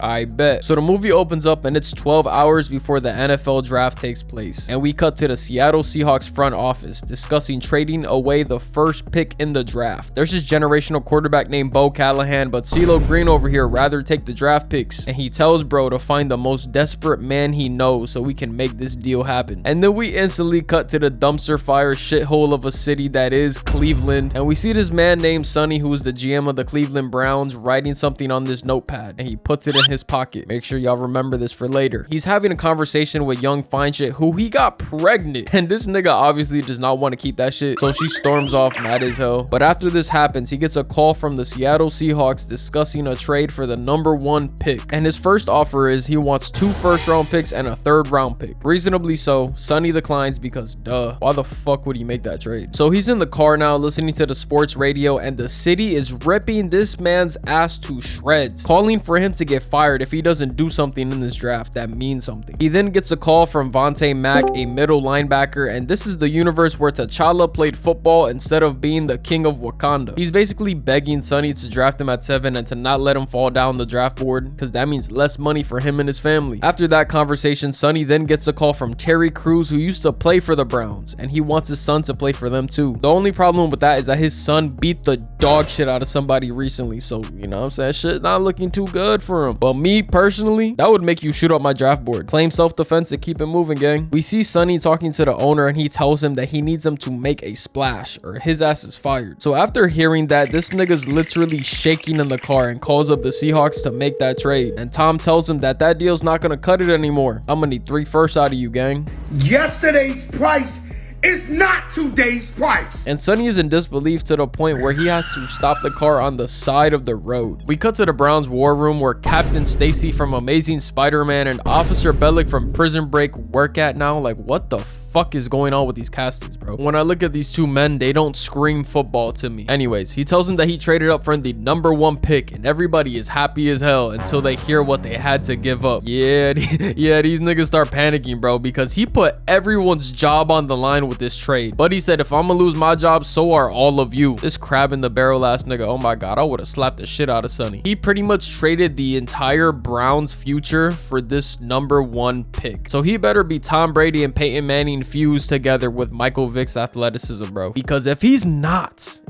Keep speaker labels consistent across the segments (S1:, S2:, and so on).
S1: I bet. So the movie opens up and it's 12 hours before the NFL draft takes place. And we cut to the Seattle Seahawks front office discussing trading away the first pick in the draft. There's this generational quarterback named Bo Callahan, but CeeLo Green over here rather take the draft picks. And he tells bro to find the most desperate man he knows so we can make this deal happen. And then we instantly cut to the dumpster fire shithole of a city that is Cleveland. And we see this man named Sonny, who is the GM of the Cleveland Browns, writing something on this notepad. And he puts it in his pocket. Make sure y'all remember this for later. He's having a conversation with young fine shit who he got pregnant, and this nigga obviously does not want to keep that shit, so she storms off mad as hell. But after this happens, he gets a call from the Seattle Seahawks discussing a trade for the #1 pick, and his first offer is he wants 2 first-round picks and a 3rd-round pick. Reasonably so. Sonny declines because duh, why the fuck would he make that trade? So he's in the car now listening to the sports radio, and the city is ripping this man's ass to shreds, calling for him to get fired if he doesn't do something in this draft that means something. He then gets a call from Vontae Mack, a middle linebacker, and this is the universe where T'Challa played football instead of being the king of Wakanda. He's basically begging Sonny to draft him at 7 and to not let him fall down the draft board, because that means less money for him and his family. After that conversation, Sonny then gets a call from Terry Crews, who used to play for the Browns, and he wants his son to play for them too. The only problem with that is that his son beat the dog shit out of somebody recently, so you know what I'm saying, shit not looking too good for him. But me personally, that would make you shoot up my draft board. Claim self-defense and keep it moving, gang. We see Sonny talking to the owner, and he tells him that he needs him to make a splash or his ass is fired. So after hearing that, this nigga's literally shaking in the car and calls up the Seahawks to make that trade. And Tom tells him that that deal's not gonna cut it anymore. I'm gonna need 3 firsts out of you, gang.
S2: Yesterday's price is not today's price.
S1: And Sonny is in disbelief to the point where he has to stop the car on the side of the road. We cut to the Browns war room where Captain Stacy from Amazing Spider-Man and Officer Bellick from Prison Break work at now. Like, what the fuck is going on with these castings, bro? When I look at these two men, they don't scream football to me. Anyways, he tells him that he traded up for the #1 pick, and everybody is happy as hell until they hear what they had to give up. Yeah, these niggas start panicking, bro, because he put everyone's job on the line with this trade. But he said, if I'm gonna lose my job, so are all of you. This crab in the barrel ass nigga, oh my god, I would have slapped the shit out of Sonny. He pretty much traded the entire Browns future for this #1 pick. So he better be Tom Brady and Peyton Manning fused together with Michael Vick's athleticism, bro. Because if he's not,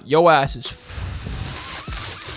S1: your ass is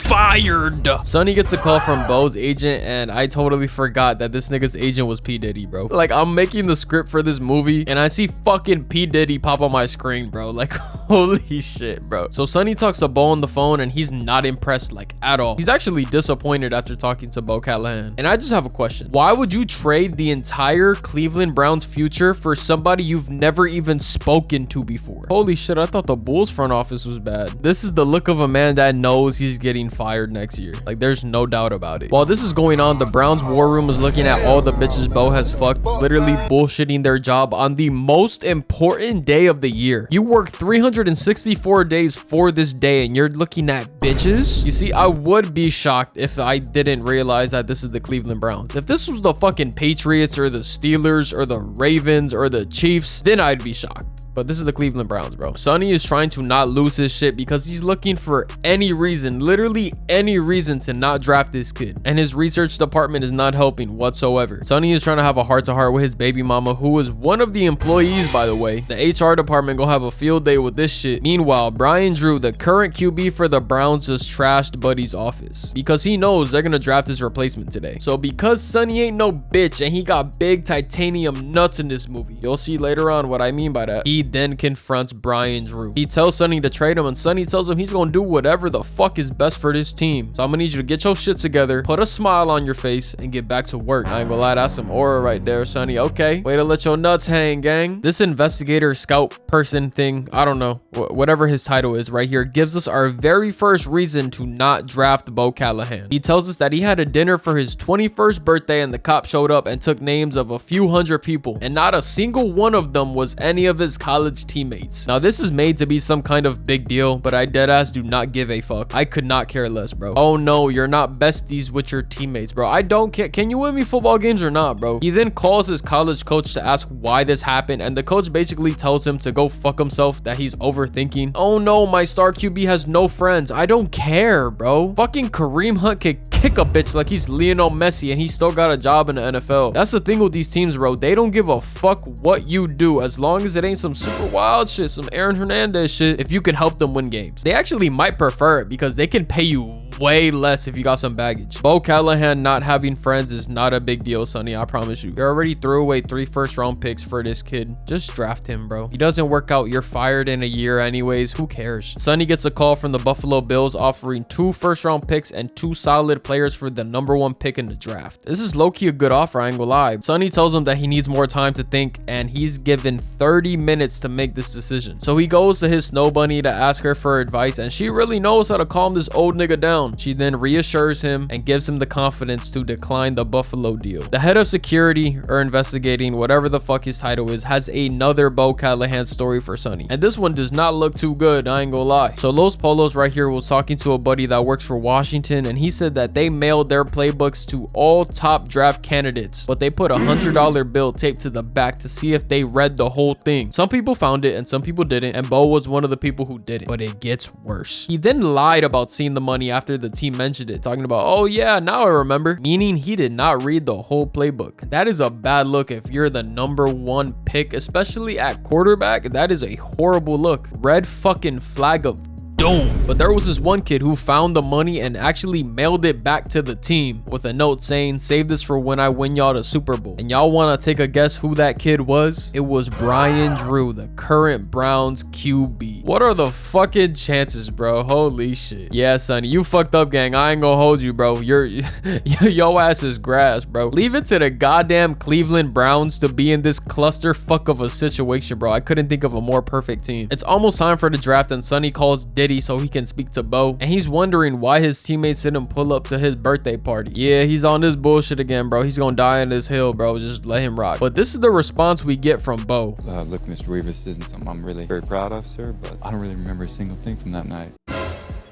S1: fired. Sonny gets a call from Bo's agent, and I totally forgot that this nigga's agent was P. Diddy, bro. Like, I'm making the script for this movie, and I see fucking P. Diddy pop on my screen, bro. Like, holy shit, bro. So Sonny talks to Bo on the phone, and he's not impressed, like, at all. He's actually disappointed after talking to Bo Callahan. And I just have a question. Why would you trade the entire Cleveland Browns future for somebody you've never even spoken to before? Holy shit, I thought the Bulls front office was bad. This is the look of a man that knows he's getting fired next year. Like, there's no doubt about it. While this is going on, the Browns war room is looking at all the bitches Bo has fucked, literally bullshitting their job on the most important day of the year. You work 364 days for this day, and you're looking at bitches? You see, I would be shocked if I didn't realize that this is the Cleveland Browns. If this was the fucking Patriots or the Steelers or the Ravens or the Chiefs, then I'd be shocked. But this is the Cleveland Browns, bro. Sonny is trying to not lose his shit because he's looking for any reason, literally any reason, to not draft this kid. And his research department is not helping whatsoever. Sonny is trying to have a heart-to-heart with his baby mama, who is one of the employees, by the way. The HR department gonna have a field day with this shit. Meanwhile, Brian Drew, the current QB for the Browns, just trashed Buddy's office because he knows they're gonna draft his replacement today. So because Sonny ain't no bitch and he got big titanium nuts in this movie, you'll see later on what I mean by that. He then confronts Brian Drew. He tells Sonny to trade him, and Sonny tells him he's gonna do whatever the fuck is best for this team. So I'm gonna need you to get your shit together, put a smile on your face, and get back to work. I ain't gonna lie, that's some aura right there, Sonny. Okay, way to let your nuts hang, gang. This investigator, scout person thing, I don't know, whatever his title is right here, gives us our very first reason to not draft Bo Callahan. He tells us that he had a dinner for his 21st birthday, and the cop showed up and took names of a few hundred people, and not a single one of them was any of his colleagues college teammates. Now this is made to be some kind of big deal, but I deadass do not give a fuck. I could not care less, bro. Oh no, you're not besties with your teammates, bro. I don't care. Can you win me football games or not, bro? He then calls his college coach to ask why this happened, and the coach basically tells him to go fuck himself, that he's overthinking. Oh no, my star QB has no friends. I don't care, bro. Fucking Kareem Hunt could kick a bitch like he's Lionel Messi and he still got a job in the NFL. That's the thing with these teams, bro. They don't give a fuck what you do as long as it ain't some super wild shit, some Aaron Hernandez shit. If you can help them win games, they actually might prefer it because they can pay you way less if you got some baggage. Bo Callahan not having friends is not a big deal, Sonny. I promise you. You already threw away 3 first-round picks for this kid. Just draft him, bro. He doesn't work out, you're fired in a year anyways. Who cares? Sonny gets a call from the Buffalo Bills offering 2 first-round picks and 2 solid players for the #1 pick in the draft. This is low-key a good offer, I ain't gonna lie. Sonny tells him that he needs more time to think, and he's given 30 minutes to make this decision. So he goes to his snow bunny to ask her for advice, and she really knows how to calm this old nigga down. She then reassures him and gives him the confidence to decline the Buffalo deal. The head of security, or investigating, whatever the fuck his title is, has another Bo Callahan story for Sonny, and this one does not look too good, I ain't gonna lie. So Los Polos right here was talking to a buddy that works for Washington, and he said that they mailed their playbooks to all top draft candidates, but they put a $100 bill taped to the back to see if they read the whole thing. Some people found it and some people didn't, and Bo was one of the people who did it. But it gets worse. He then lied about seeing the money after the team mentioned it, talking about, oh yeah, now I remember, meaning he did not read the whole playbook. That is a bad look if you're the #1 pick, especially at quarterback. That is a horrible look. Red fucking flag of doom. But there was this one kid who found the money and actually mailed it back to the team with a note saying, save this for when I win y'all the Super Bowl. And y'all want to take a guess who that kid was? It was Brian Drew, the current Browns QB. What are the fucking chances, bro? Holy shit. Yeah, Sonny, you fucked up, gang. I ain't gonna hold you, bro. Your ass is grass, bro. Leave it to the goddamn Cleveland Browns to be in this clusterfuck of a situation, bro. I couldn't think of a more perfect team. It's almost time for the draft, and Sonny calls Diddy so he can speak to Bo, and he's wondering why his teammates didn't pull up to his birthday party. Yeah, he's on this bullshit again, bro. He's gonna die in this hill, bro. Just let him rock. But this is the response we get from Bo.
S3: Look, Mr. Weaver, this isn't something I'm really very proud of, sir, but I don't really remember a single thing from that night.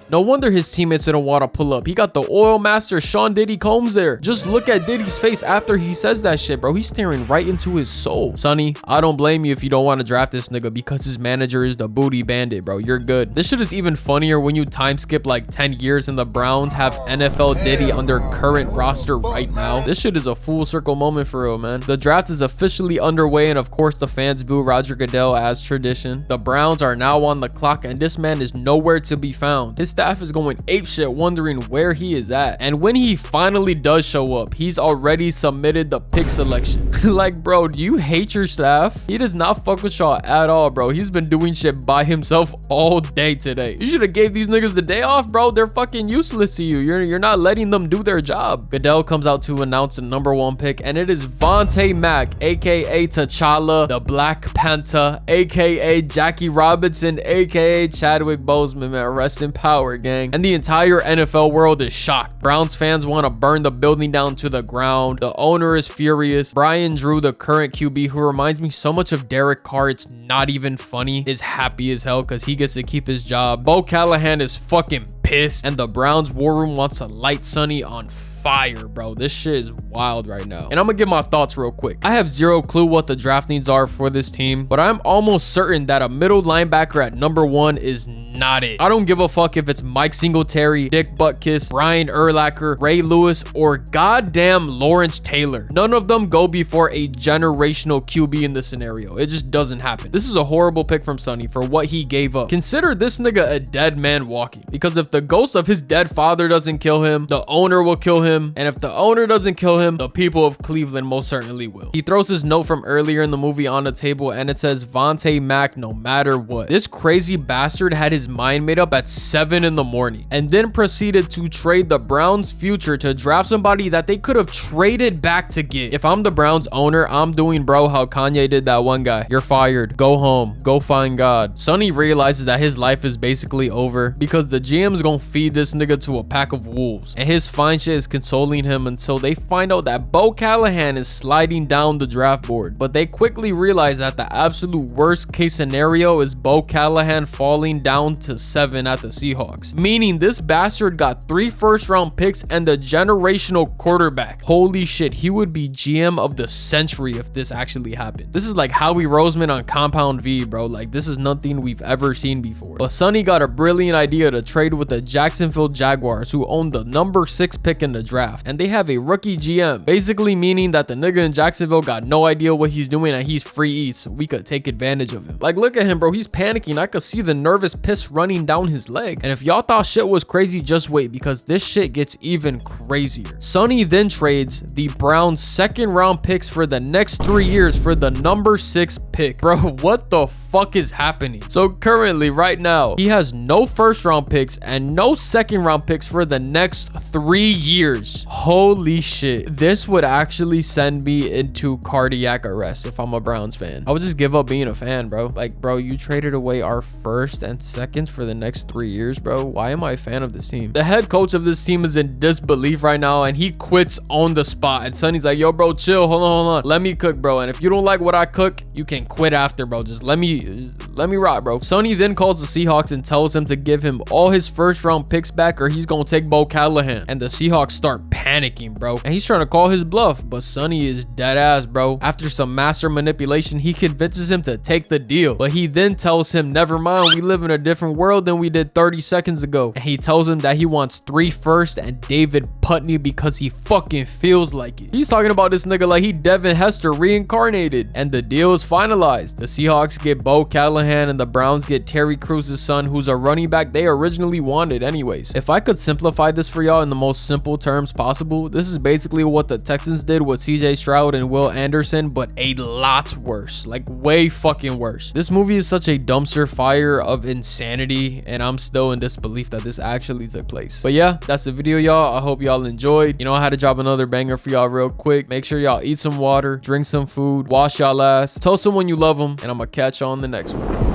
S1: No wonder his teammates didn't want to pull up. He got the oil master Sean Diddy Combs there. Just look at Diddy's face after he says that shit, bro. He's staring right into his soul. Sonny, I don't blame you if you don't want to draft this nigga because his manager is the booty bandit, bro. You're good. This shit is even funnier when you time skip like 10 years and the Browns have NFL Diddy on their current roster right now. This shit is a full circle moment for real, man. The draft is officially underway, and of course the fans boo Roger Goodell as tradition. The Browns are now on the clock, and this man is nowhere to be found. His staff is going apeshit wondering where he is at, and when he finally does show up, he's already submitted the pick selection. Like, bro, do you hate your staff? He does not fuck with y'all at all, bro. He's been doing shit by himself all day today. You should have gave these niggas the day off, bro. They're fucking useless to you. You're not letting them do their job. Goodell comes out to announce the #1 pick, and it is Vontae Mack, aka T'Challa, the Black Panther, aka Jackie Robinson, aka Chadwick Boseman, man. Rest in power, gang. And the entire NFL world is shocked. Browns fans want to burn the building down to the ground. The owner is furious. Brian Drew, the current QB, who reminds me so much of Derek Carr, it's not even funny, is happy as hell because he gets to keep his job. Bo Callahan is fucking pissed, and the Browns war room wants to light Sonny on fire, bro. This shit is wild right now. And I'm gonna give my thoughts real quick. I have zero clue what the draft needs are for this team, but I'm almost certain that a middle linebacker at #1 is not it. I don't give a fuck if it's Mike Singletary, Dick Butkus, Brian Urlacher, Ray Lewis, or goddamn Lawrence Taylor. None of them go before a generational QB in this scenario. It just doesn't happen. This is a horrible pick from Sonny for what he gave up. Consider this nigga a dead man walking, because if the ghost of his dead father doesn't kill him, the owner will kill him. And if the owner doesn't kill him, the people of Cleveland most certainly will. He throws his note from earlier in the movie on the table, and it says Vontae Mack no matter what. This crazy bastard had his mind made up at 7 in the morning and then proceeded to trade the Browns' future to draft somebody that they could have traded back to get. If I'm the Browns owner, I'm doing bro how Kanye did that one guy. You're fired. Go home. Go find God. Sonny realizes that his life is basically over because the GM's gonna feed this nigga to a pack of wolves, and his fine shit is consoling him until they find out that Bo Callahan is sliding down the draft board. But they quickly realize that the absolute worst case scenario is Bo Callahan falling down to 7 at the Seahawks, meaning this bastard got 3 first-round picks and the generational quarterback. Holy shit, he would be GM of the century if this actually happened. This is like Howie Roseman on Compound V, bro. Like, this is nothing we've ever seen before. But Sonny got a brilliant idea to trade with the Jacksonville Jaguars, who own the number 6 pick in the draft, and they have a rookie GM, basically meaning that the nigga in Jacksonville got no idea what he's doing and he's free eats, so we could take advantage of him. Like, look at him, bro. He's panicking. I could see the nervous piss running down his leg. And if y'all thought shit was crazy, just wait, because this shit gets even crazier. Sonny then trades the Browns' 2nd round picks for the next 3 years for the number 6 pick. Bro, what the fuck is happening? So currently, right now, he has no 1st round picks and no 2nd round picks for the next 3 years. Holy shit. This would actually send me into cardiac arrest if I'm a Browns fan. I would just give up being a fan, bro. Like, bro, you traded away our 1st and 2nds for the next 3 years, bro. Why am I a fan of this team? The head coach of this team is in disbelief right now, and he quits on the spot. And Sonny's like, yo, bro, chill. Hold on. Let me cook, bro. And if you don't like what I cook, you can quit after, bro. Just let me rock, bro. Sonny then calls the Seahawks and tells him to give him all his 1st round picks back or he's gonna take Bo Callahan. And the Seahawks start panicking, bro. And he's trying to call his bluff, but Sonny is dead ass, bro. After some master manipulation, he convinces him to take the deal. But he then tells him, never mind, we live in a different world than we did 30 seconds ago. And he tells him that he wants 3 first and David Putney because he fucking feels like it. He's talking about this nigga like he Devin Hester reincarnated. And the deal is finalized. The Seahawks get Bo Callahan and the Browns get Terry Cruz's son, who's a running back they originally wanted anyways. If I could simplify this for y'all in the most simple terms possible, this is basically what the Texans did with CJ Stroud and Will Anderson, but a lot worse. Like, way fucking worse. This movie is such a dumpster fire of insanity, and I'm still in disbelief that this actually took place. But yeah, that's the video, y'all. I hope y'all enjoyed. You know, I had to drop another banger for y'all real quick. Make sure y'all eat some water, drink some food, wash y'all ass, tell someone you love them, and I'm gonna catch you on the next one.